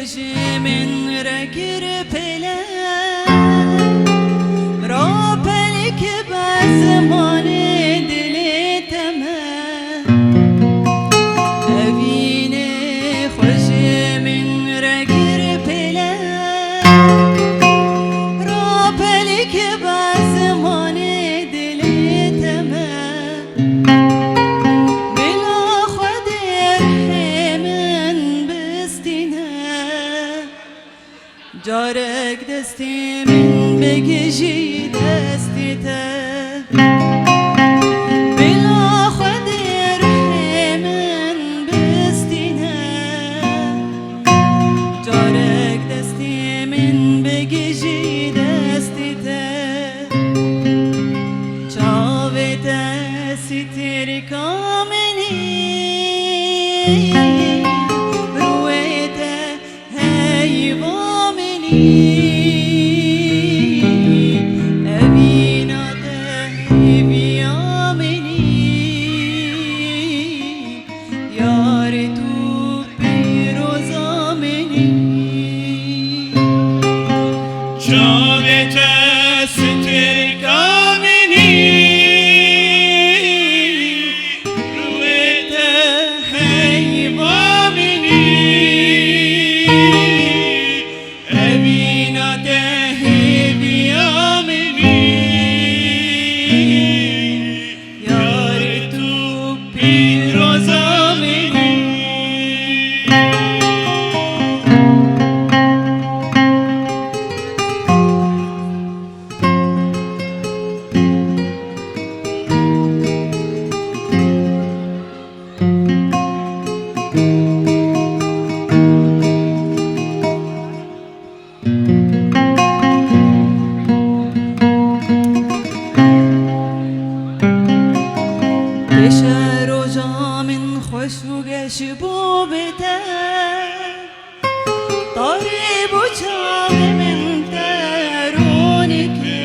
خوشی من رگیر پله را پلی که بزمان دلی تمه اوین خوشی من رگیر پله را پلی که بزمان دلی تمه جارك دستي من بكشي دستي تا بلا خدر من بستينا جارك دستي من بكشي دستي تا چاوتا ستر كامني شهر و جام خوش و گشبو بته طارب و چاق من ترونی که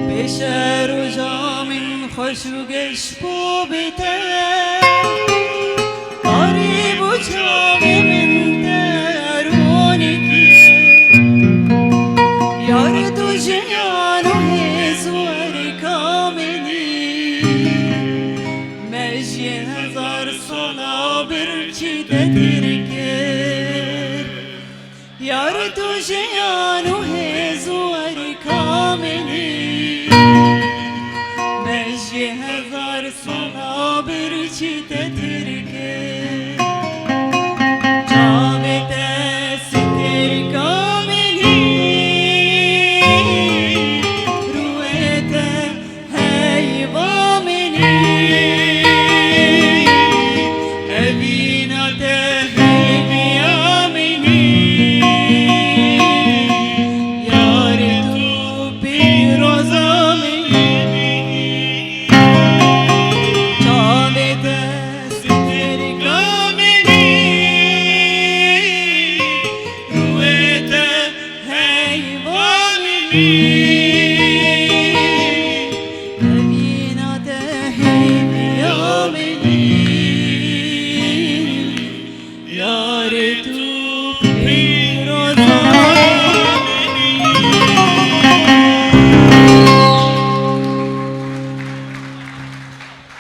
به شهر و جام خوش و گشبو بته طارب و چاق من ترونی که یار تو جیان و هزار کامنی هزار صنابر چی تتركر يا رتو جيان وهزوار كامني مجي هزار صنابر چی تتركر جامت ستر كامني رويت هيوامني أبينا تهيب يومني